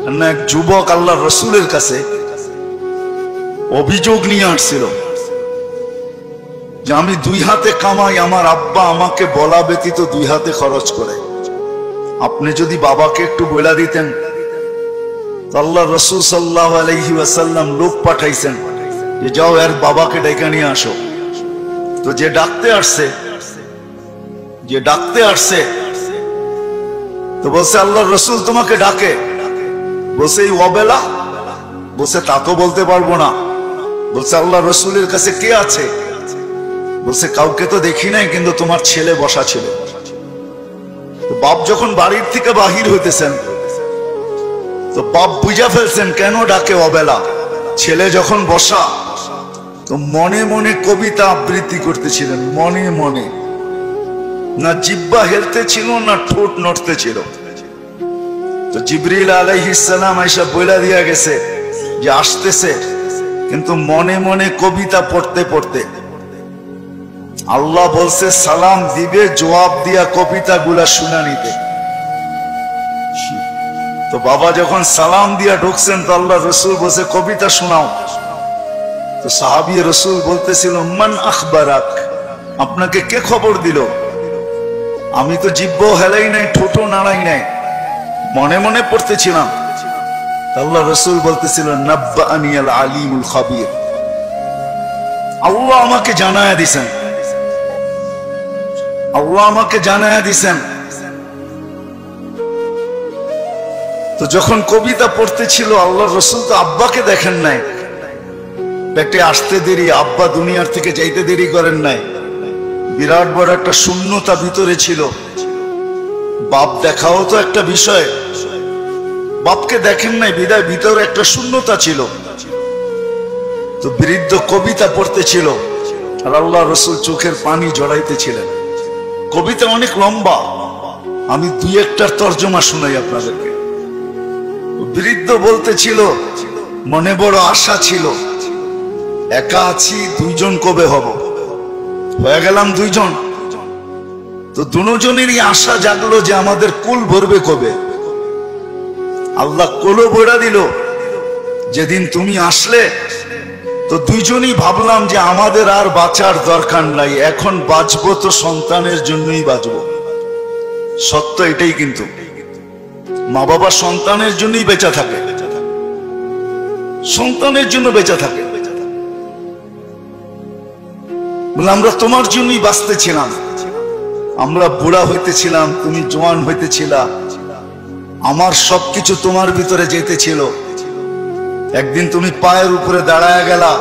না এক যুবক আল্লাহর রাসূলের কাছে অভিযোগ নিয়ে আসছিল যে আমি দুই হাতে কামাই, আমার আব্বা আমাকে বলা ব্যতীত দুই হাতে খরচ করে। আপনি যদি বাবাকে একটু বলে দিতেন। আল্লাহর রাসূল সাল্লাল্লাহু আলাইহি ওয়াসাল্লাম লোক পাঠাইছেন যে যাও এর বাবাকে ডেকে নিয়ে আসো। তো যে ডাকতে আসছে তো বলছে আল্লাহর রাসূল তোমাকে ডাকে। বলছে এই অবেলা? বলছে তা তো বলতে পারবো না। বলছে আল্লাহর রাসূলের কাছে কে আছে? বলছে কাউকে তো দেখি নাই, কিন্তু তোমার ছেলে বসা ছিল। তো বাপ যখন বাড়ির থেকে বাহির হইতেছেন তো বাপ বুঝা ফেলছেন কেন ডাকে অবেলা। ছেলে যখন বসা তো মনে মনে কবিতা আবৃত্তি করতেছিলেন, মনে মনে। না জিহ্বা হেলতে ছিল না ঠোঁট নড়তে ছিল। তো জিবরিল আলাইহিস সালাম আয়েশা বইলা দিয়া গেছে যে আসতেছে, কিন্তু মনে মনে কবিতা পড়তে পড়তে। আল্লাহ বলছে সালাম দিবে, জবাব দিয়া কবিতা গুলা শুনা নিতে। তো বাবা যখন সালাম দিয়া ঢুকছেন তো আল্লাহ রাসূল বলছে কবিতা শোনাও। তো সাহাবী রাসূল বলতেছিল মান আখবারাক, আপনাকে কে খবর দিল? আমি তো জিহ্বা হেলাই নাই, ঠোঁটও নাড়াই নাই, মনে মনে পড়তেছিলাম। আল্লাহ রাসূল বলতেছিল নাব্বাআনি আল আলিমুল খাবীর, আল্লাহ আমাকে জানায়া দিছেন, আল্লাহ আমাকে জানায়া দিছেন। তো যখন কবিতা পড়তেছিল আল্লাহর রাসূল তো আব্বাকে দেখেন নাই, পেটে আসতে দেরি, আব্বা দুনিয়ার থেকে যাইতে দেরি করেন নাই। বিরাট বড় একটা শূন্যতা ভিতরে ছিল। বাপ দেখাও তো একটা বিষয়, বাপকে দেখেন নাই বিদায় ভিতরে একটা শূন্যতা ছিল। তো বৃদ্ধ কবিতা পড়তেছিল আর আল্লাহ রাসূল চোখের পানি জড়াইতেছিলেন। কবিতা অনেক লম্বা, আমি দুই একটার তর্জমা শুনাই আপনাদেরকে। বৃদ্ধ বলতেছিল মনে বড় আশা ছিল, একা আছি, দুইজন কবে হব? হয়ে গেলাম দুইজন। তো দুজনেরই আশা জাগলো যে আমাদের কুল ভরবে কবে। আল্লাহ কোলো ভরা দিল যেদিন তুমি আসলে। তো দুইজনই ভাবলাম যে আমাদের আর বাঁচার দরকার নাই, এখন বাঁচবো তো সন্তানের জন্যই বাঁচবো। সত্য এটাই, কিন্তু মা বাবা সন্তানের জন্যই বেঁচে থাকে, সন্তানের জন্য বেঁচে থাকে। আমরা তোমার জন্যই বাঁচতেছিলাম, আমরা বুড়া হইতেছিলাম, তুমি জওয়ান হইতেছিলা, আমার সবকিছু তোমার ভিতরে যেতেছিল। একদিন তুমি পায়ের উপরে দাঁড়ায় গেলা,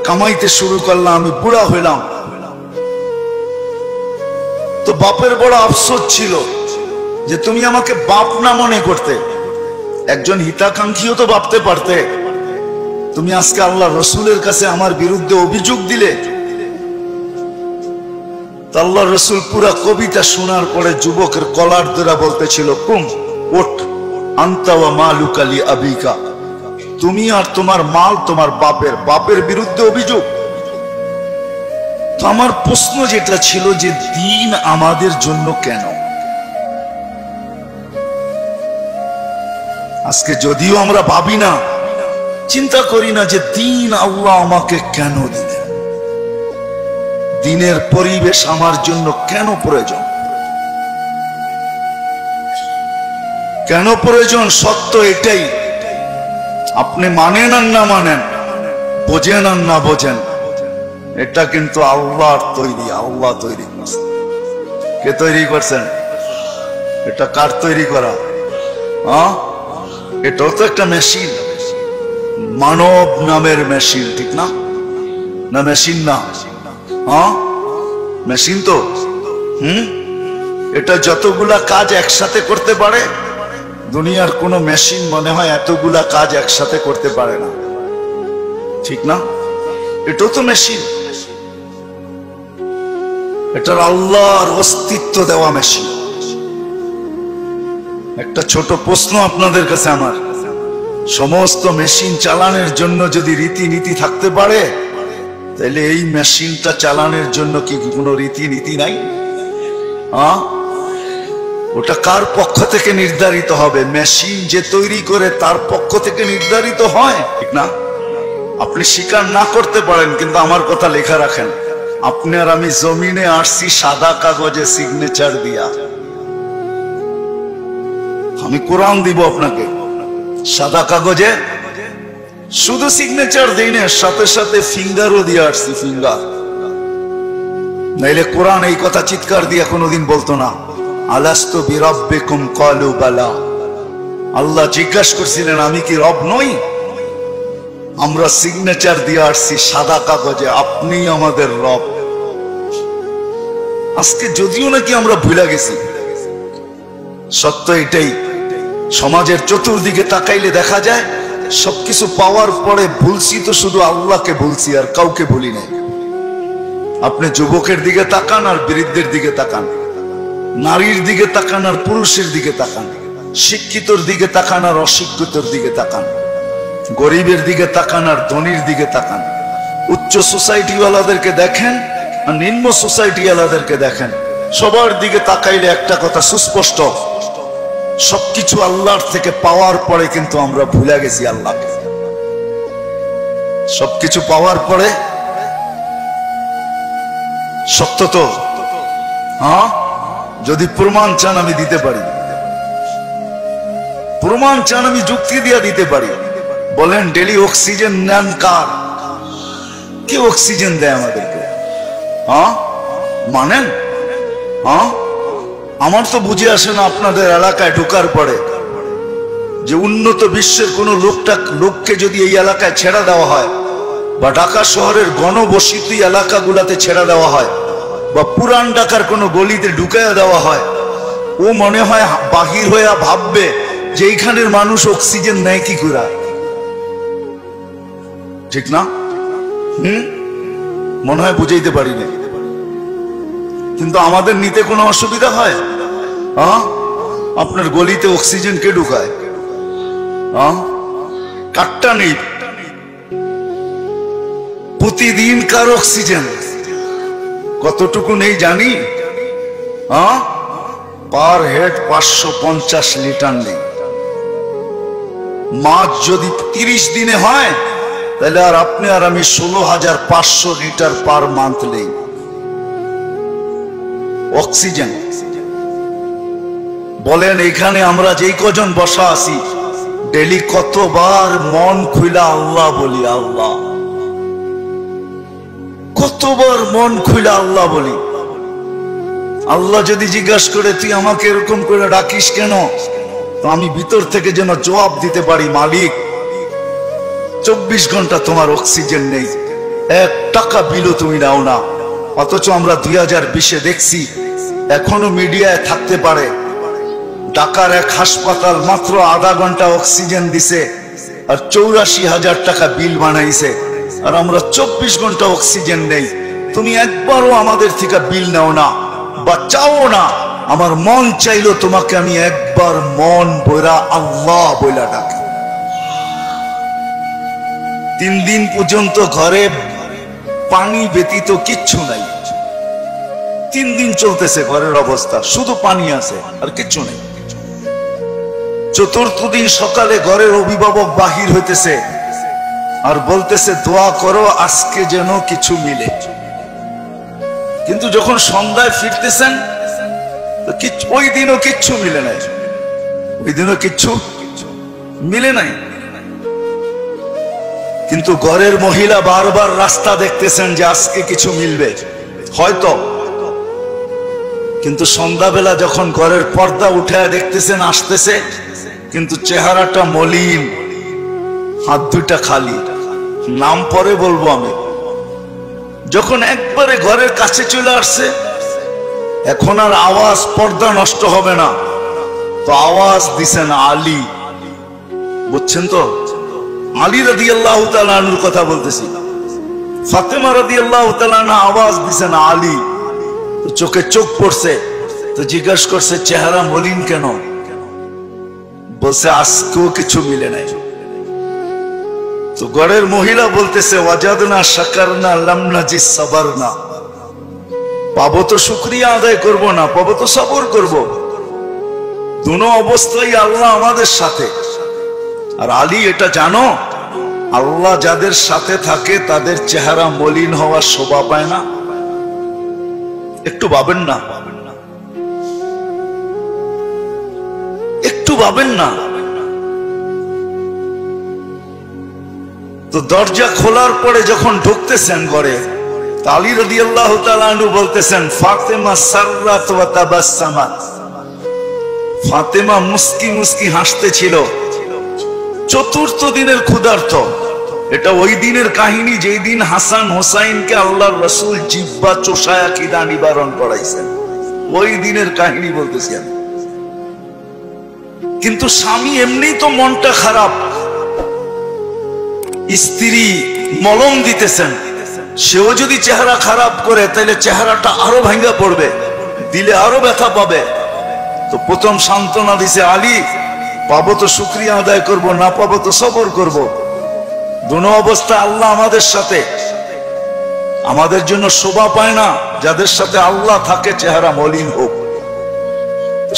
কামাইতে শুরু করলাম, আমি বুড়া হইলাম। তো বাপের বড় আফসোস ছিল যে তুমি আমাকে বাপ না মনে করতে, একজন হিতাকাঙ্ক্ষীও তো ভাবতে পারতে। তুমি আজকে আল্লাহ রাসূলের কাছে আমার বিরুদ্ধে অভিযোগ দিলে। আল্লাহ রাসূল পুরা কবিতা শোনার পরে যুবকের কলার ধরে বলতেছিল কুম ওঠ, আনতা ওয়া মালুকা লি আবিকা, তুমি আর তোমার মাল তোমার বাপের, বাপের বিরুদ্ধে অভিযোগ। তো আমার প্রশ্ন যেটা ছিল যে দিন আমাদের জন্য কেন? আজকে যদিও আমরা ভাবি না, চিন্তা করি না যে দিন আল্লাহ আমাকে কেন দিলেন, দিনের পরিবেশ আমার জন্য কেন প্রয়োজন, কেন প্রয়োজন? সত্য এটাই, আপনি মানেন আর না মানেন, বোঝেন আর না বোঝেন, এটা কিন্তু আল্লাহর তৈরি, আল্লাহ তৈরি করছেন। কে তৈরি করছেন? এটা কার তৈরি করা? এটাও তো একটা মেশিন, মানব নামের মেশিন, ঠিক না? না মেশিন না? মেশিন তো। এটা যতগুলা কাজ একসাথে করতে পারে, দুনিয়ার কোন মেশিন মনে হয় এতগুলা কাজ একসাথে করতে পারে না, ঠিক না? এটাও তো মেশিন, এটার আল্লাহর অস্তিত্ব দেওয়া মেশিন। একটা ছোট প্রশ্ন আপনাদের কাছে আমার, সমস্ত মেশিন চালানোর জন্য যদি রীতিনীতি থাকতে পারে, তাহলে এই মেশিনটা চালানোর জন্য কি কোনো রীতিনীতি নাই? ওটা কার পক্ষ থেকে নির্ধারিত হবে? মেশিন যে তৈরি করে তার পক্ষ থেকে নির্ধারিত হয়, ঠিক না? আপনি স্বীকার না করতে পারেন, কিন্তু আমার কথা লেখা রাখেন, আপনি আর আমি জমিনে আসছি সাদা কাগজে সিগনেচার দিয়া। আমি কোরআন দিব আপনাকে, সাদা কাগজে শুধু সিগনেচার দেই না, সাথে সাথে ফিঙ্গারও দিয়ে আসছি, ফিঙ্গার। নাইলে কোরআন এই কথা চিৎকার দিয়ে কোনোদিন বলতো না, আলাস্তু বিরাব্বিকুম ক্বালু বালা। আল্লাহ জিজ্ঞাসা করছিলেন আমি কি রব নই? আমরা সিগনেচার দিয়ে আসছি সাদা কাগজে, আপনি আমাদের রব। আজকে যদিও নাকি আমরা ভুলে গেছি, সত্য এটাই, সমাজের চতুর্দিকে তাকাইলে দেখা যায় সবকিছু পাওয়ার পরে ভুলছি তো শুধু আল্লাহকে ভুলছি, আর কাউকে ভুলি নাই। আপনি যুবকের দিকে তাকান আর বৃদ্ধের দিকে তাকান, নারীর দিকে তাকান আর পুরুষের দিকে তাকান, শিক্ষিতর দিকে তাকান আর অশিক্ষিতর দিকে তাকান, গরিবের দিকে তাকান আর ধনীর দিকে তাকান, উচ্চ সোসাইটিওয়ালাদেরকে দেখেন আর নিম্ন সোসাইটিওয়ালাদেরকে দেখেন। সবার দিকে তাকাইলে একটা কথা সুস্পষ্ট, সবকিছু আল্লাহর থেকে পাওয়ার পরে কিন্তু আমরা ভুলে গেছি আল্লাহকে। সবকিছু পাওয়ার পরে, সত্য তো? হ্যাঁ, যদি প্রমাণ চান আমি দিতে পারি, প্রমাণ চান আমি যুক্তি দিয়ে দিতে পারি। বলেন ডেলি অক্সিজেন নেন কার? কে অক্সিজেন দেয় আমাদেরকে? হ্যাঁ মানেন? হ্যাঁ, আমার তো বুঝে আসে না আপনাদের এলাকায় ঢোকার পরে যে উন্নত বিশ্বের কোন লোককে যদি এই এলাকায় ছেড়ে দেওয়া হয়, বা ঢাকা শহরের গণবসতি এলাকাগুলাতে ছেড়ে দেওয়া হয়, বা পুরান ঢাকার কোনো গলিতে ঢুকাইয়া দেওয়া হয়, ও মনে হয় বাহির হইয়া ভাববে যে এইখানের মানুষ অক্সিজেন নেয় কি করে, ঠিক না? মনে হয় বুঝাইতে পারি না, কিন্তু আমাদের নিতে কোনো অসুবিধা হয়? হ্যাঁ, আপনার গলিতে অক্সিজেন কে ঢুকায়? হ্যাঁ, কাটটা নেই প্রতিদিন কার অক্সিজেন কতটুকু নেই জানি? হ্যাঁ, পার হেড 550 লিটার নেই। মাছ যদি 30 দিনে হয় তাহলে আর আপনি আর আমি 16,500 লিটার পার মান্থ নেই অক্সিজেন। বলেন এখানে আমরা যেই কজন বসা আছি ডেলি কতবার মন খুইলা আল্লাহ বলি? আল্লাহ, কতবার মন খুইলা আল্লাহ বলি? আল্লাহ যদি জিজ্ঞাসা করে তুই আমাকে এরকম করে ডাকিস কেন, তো আমি ভিতর থেকে যেন জবাব দিতে পারি, মালিক 24 ঘন্টা তোমার অক্সিজেন নেই, 1 টাকা বিলও তুমি নাও না। অথচ আমরা 2020-এ দেখছি এখনো মিডিয়ায় থাকতে পারে ঢাকার এক হাসপাতাল মাত্র আধা ঘন্টা অক্সিজেন দিছে আর 84,000 টাকা বিল বানাইছে, আর আমরা 24 ঘন্টা অক্সিজেন নেই। তুমি একবারও আমাদের থেকে বিল নাও না বা চাও না। আমার মন চাইলো তোমাকে আমি একবার মন বইরা আল্লাহ বইলা ডাকি। 3 দিন পর্যন্ত ঘরে পানি ব্যতীত কিচ্ছু নাই। 3 দিন চলতেছে ঘরের অবস্থা, শুধু পানি আছে আর কিচ্ছু নেই। 4র্থ দিন সকালে ঘরের অভিভাবক বাহির হইতেছে আর বলতেছে দোয়া করো আজকে যেন কিছু মিলে। কিন্তু যখন সন্ধ্যায় ফিরতেছেন ওই দিনও কিচ্ছু মিলে নাই, ওই দিনও কিচ্ছু মিলে নাই। কিন্তু ঘরের মহিলা বারবার রাস্তা দেখতেছেন যে আজকে কিছু মিলবে হয়তো, কিন্তু সন্ধ্যাবেলা যখন ঘরের পর্দা উঠায় দেখতেছেন আসতেছে, কিন্তু চেহারাটা মলিন, হাত দুইটা খালি। নাম পরে বলবো আমি। যখন একবারে ঘরের কাছে চলে আসছে, এখন আর আওয়াজ পর্দা নষ্ট হবে না, তো আওয়াজ দিছেন আলী। বুঝছেন তো? আলী রাদিয়াল্লাহু তাআলা আনহুর কথা বলতেছি। ফাতেমা রাদিয়াল্লাহু তাআলা আনহা আওয়াজ দিছেন আলী। তো চোখে চোখ পড়ছে, তো জিজ্ঞাসা করছে চেহারা মলিন কেন? বলছে আজকেও কিছু মিলে নাই। তো ঘরের মহিলা বলতেছে ওয়াজাদনা শাকারনা লাম নাজিস সাবারনা। পাবো তো শুকরিয়া আদায় করব না, পাবো তো সবর করব। দুনো অবস্থায় আল্লাহ আমাদের সাথে। আর আলী এটা জানো, আল্লাহ যাদের সাথে থাকে তাদের চেহারা মলিন হওয়ার শোভা পায় না। একটু ভাবেন না, একটু ভাবেন না। তো দরজা খোলার পরে যখন ঢুকতেছেন ঘরে, আলী রাদিয়াল্লাহু তাআলা আনহু বলতেছেন, ফাতেমা সাররাত ওয়া তাবাসসামাত। ফাতেমা মুস্কি মুস্কি হাসতেছিল। চতুর্থ দিনের ক্ষুধার্ত। এটা ওই দিনের কাহিনী যেই দিন হাসান হোসাইনকে আল্লাহর রাসূল জিহ্বা চোষায়া খিদা নিবারণ করাইছেন। ওই দিনের কাহিনী বলতেছি আমি। কিন্তু স্বামী এমনি তো মনটা খারাপ, স্ত্রী মলম দিতেছেন, সেও যদি চেহারা খারাপ করে তাহলে চেহারাটা আরো ভাঙ্গা পড়বে, দিলে আরো ব্যথা পাবে। তো প্রথম সান্ত্বনা দিছে, আলী পাবো তো শুকরিয়া আদায় করব, না পাবো তো সবর করব। দুনো অবস্থা আল্লাহ আমাদের সাথে। আমাদের জন্য শোভা পায় না যাদের সাথে আল্লাহ থাকে চেহারা মলিন হোক।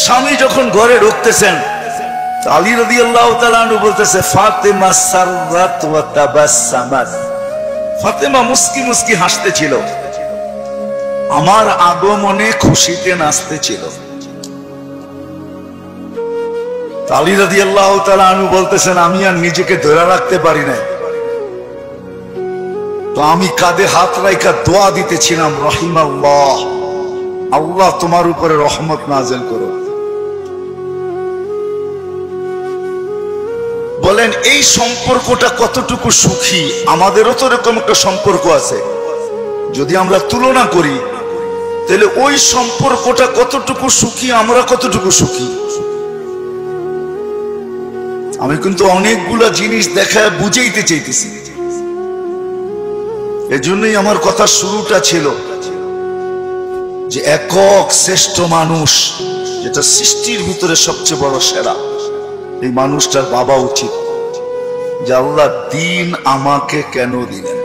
স্বামী যখন ঘরে ঢুকতেছেন, আলী রাদিয়াল্লাহু তাআলা আনহু বলতেছে, ফাতেমা সাররাত ওয়া তাবাসসামাত। ফাতেমা মুস্কি মুস্কি হাসতেছিল, আমার আগমনে খুশিতে নাচতেছিল। আলী রাদিয়াল্লাহু তাআলা আনহু বলতেছেন, আমি আর নিজেকে ধরে রাখতে পারি নাই, তো আমি কাঁধে হাত রাইখা দোয়া দিতেছিলাম, রহিমাল্লাহ, আল্লাহ তোমার উপরে রহমত নাযিল করো। বলেন এই সম্পর্কটা কতটুকু সুখী। আমাদেরও তো এরকম একটা সম্পর্ক আছে, যদি আমরা তুলনা করি তাহলে ওই সম্পর্কটা কতটুকু সুখী, আমরা কতটুকু সুখী। আমি কিন্তু অনেকগুলা জিনিস দেখায় বুঝাইতে চাইতেছি। এজন্যই আমার কথা শুরুটা ছিল যে একক শ্রেষ্ঠ মানুষ, যেটা সৃষ্টির ভিতরে সবচেয়ে বড় সেরা, এই মানুষটার ভাবা উচিত যে আল্লাহ দিন আমাকে কেন দিলেন,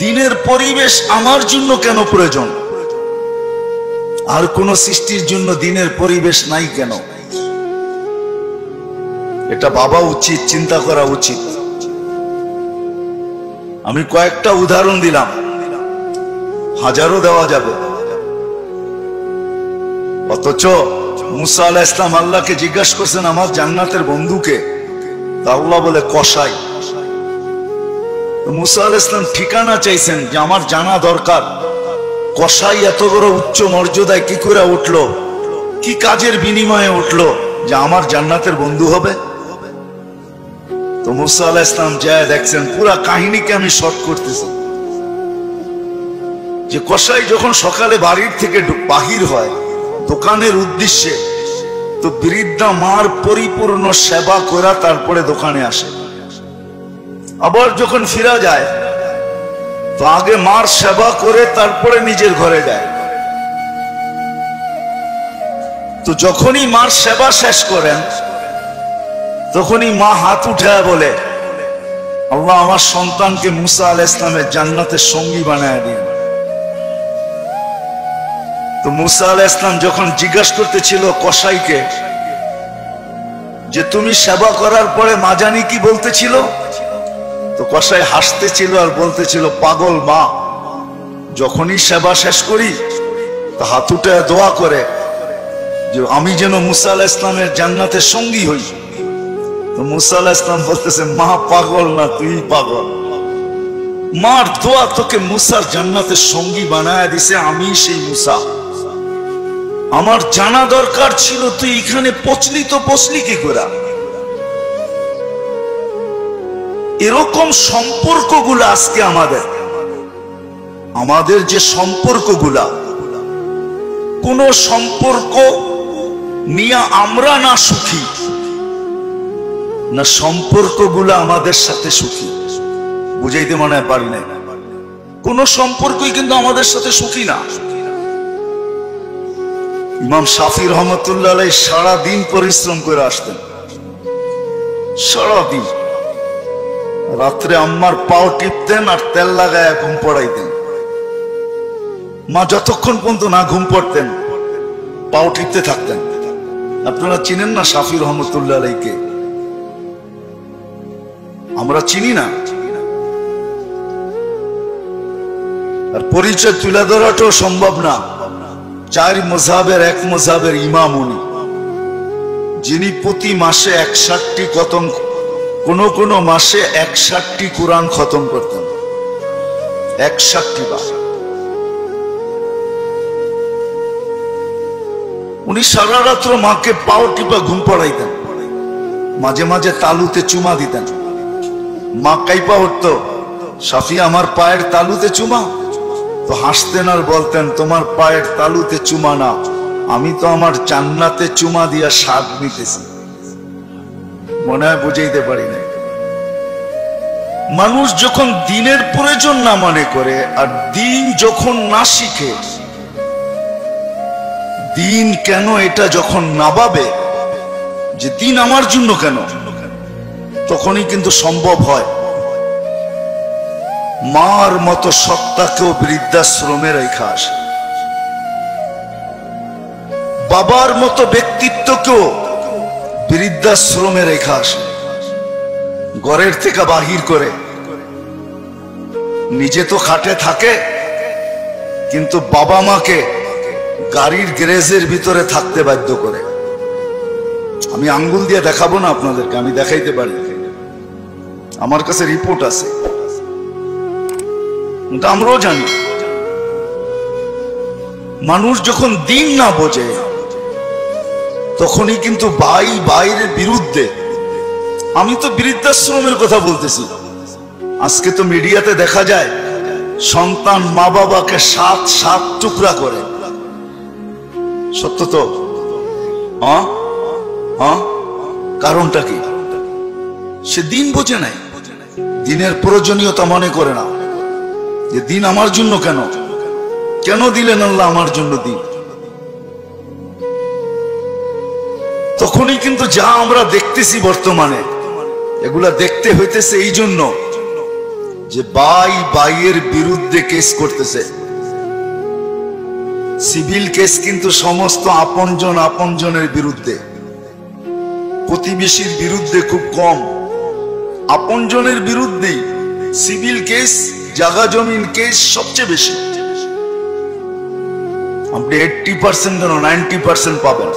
দিনের পরিবেশ আমার জন্য কেন প্রয়োজন, আর কোন সৃষ্টির জন্য দিনের পরিবেশ নাই কেন। এটা ভাবা উচিত, চিন্তা করা উচিত। আমি কয়েকটা উদাহরণ দিলাম, হাজারও দেওয়া যাবে। অথচ মুসা আলাইহিস সালাম আল্লাহকে জিজ্ঞাসা করছেন, আমার জান্নাতের বন্ধুকে? তা আল্লাহ বলে কসাই। মুসা আলাইহিস সালাম ঠিকানা চাইছেন যে আমার জানা দরকার, কসাই এত বড় উচ্চ মর্যাদায় কি করে উঠলো, কি কাজের বিনিময়ে উঠলো যে আমার জান্নাতের বন্ধু হবে। তো মুসা আলাইহিস সালাম যায় দেখছেন, পুরা কাহিনীকে আমি শর্ট করতেছি, যে কসাই যখন সকালে বাড়ির থেকে বাহির হয় দোকানের উদ্দেশ্যে, তো বৃদ্ধা মার পরিপূর্ণ সেবা করা তারপরে দোকানে আসে। আবার যখন ফিরা যায় তো আগে মার সেবা করে তারপরে নিজের ঘরে যায়। তো যখনই মার সেবা শেষ করেন তখনই মা হাত উঠায় বলে, আল্লাহ আমার সন্তানকে মুসা আলাইহিস সালামের জান্নাতের সঙ্গী বানায় দিন। তো মুসা আলাইহিস সালাম যখন জিজ্ঞাসা করতেছিল কসাইকে যে তুমি সেবা করার পরে মা জানি কি বলতেছিল, তো কসাই হাসতেছিল আর বলতেছিল, পাগল মা, যখনই সেবা শেষ করি তো হাত উঠায় দোয়া করে যে আমি যেন মুসা আলাইহিস সালামের জান্নাতের সঙ্গী হই। তো মুসা আলাইহিস সালাম বলতেছে, মা পাগল না, তুই পাগল। মার দোয়া তোকে মুসার জান্নাতের সঙ্গী বানায় দিছে, আমি সেই মুসা। আমার জানা দরকার ছিল তুই এখানে পচলি, তো পচলি কি করে। এরকম সম্পর্কগুলো আজকে আমাদের যে সম্পর্কগুলা, কোন সম্পর্ক নিয়ে আমরা না সুখী, না সম্পর্কগুলো আমাদের সাথে সুখী। বুঝাইতে মনে হয় পারি না, কোন সম্পর্কই কিন্তু আমাদের সাথে সুখী না। ইমাম শাফি রহমতুল্লাহ আলাইহি সারাদিন পরিশ্রম করে আসতেন, সারাদিন। রাত্রে আম্মার পাও টিপতেন আর তেল লাগায় ঘুম পড়াইতেন। মা যতক্ষণ পর্যন্ত না ঘুম পড়তেন পাও টিপতে থাকতেন। আপনারা চিনেন না শাফি রহমতুল্লাহ আলাইকে? আমরা চিনি না। আর পরিচয় তুলে ধরাটাও সম্ভব না। 4 মযহাবের এক মযহাবের ইমাম উনি, যিনি প্রতি মাসে 61টি খতম, কোন মাসে 61টি কোরআন খতম করতেন, 61টি বার। উনি সারা রাত্র মাকে পাও টিপা ঘুম পড়াইতেন, মাঝে মাঝে তালুতে চুমা দিতেন। মা কাইপা উঠত, শাফি আমার পায়ের তালুতে চুমা? তো হাসতেন আর বলতেন, তোমার পায়ের তালুতে চুমা না, আমি তো আমার জান্নাতে চুমা দিয়া স্বাদ নিতেছি। মনে হয় বুঝাইতে পারি না। মানুষ যখন দিনের প্রয়োজন না মনে করে, আর দিন যখন না শিখে, দিন কেন এটা যখন না ভাবে যে দিন আমার জন্য কেন, তখনই কিন্তু সম্ভব হয় মার মতো সত্তাকেও বৃদ্ধাশ্রমে রেখা আসে, বাবার মতো ব্যক্তিত্বকেও বৃদ্ধাশ্রমে রেখা আসে। ঘরের থেকে বাহির করে, নিজে তো খাটে থাকে, কিন্তু বাবা মাকে গাড়ির গ্যারেজের ভিতরে থাকতে বাধ্য করে। আমি আঙ্গুল দিয়ে দেখাবো না আপনাদেরকে, আমি দেখাইতে পারি, আমার কাছে রিপোর্ট আছে, আমরাও জানি। মানুষ যখন দিন না বোঝে, তখনই কিন্তু ভাই ভাইয়ের বিরুদ্ধে। আমি তো বৃদ্ধাশ্রমের কথা বলতেছি। আজকে তো মিডিয়াতে দেখা যায় সন্তান মা বাবাকে 7 টুকরা করে। সত্য তো? কারণটা কি? সে দিন বোঝে নাই, দিনের প্রয়োজনীয়তা মনে করে না, যে দিন আমার জন্য কেন, কেন দিলেন আল্লাহ আমার জন্য দিন। তখনই কিন্তু যা আমরা দেখতেছি বর্তমানে, এগুলা দেখতে হইতেছে এই জন্য যে ভাই ভাইয়ের বিরুদ্ধে কেস করতেছে। সিভিল কেস কিন্তু সমস্ত আপনজনের বিরুদ্ধে, প্রতিবেশীর বিরুদ্ধে খুব কম, আপনজনের বিরুদ্ধেই সিভিল কেস, জায়গা জমিন কেস সবচেয়ে বেশি। আপনি 80% কেন 90% পাবেন।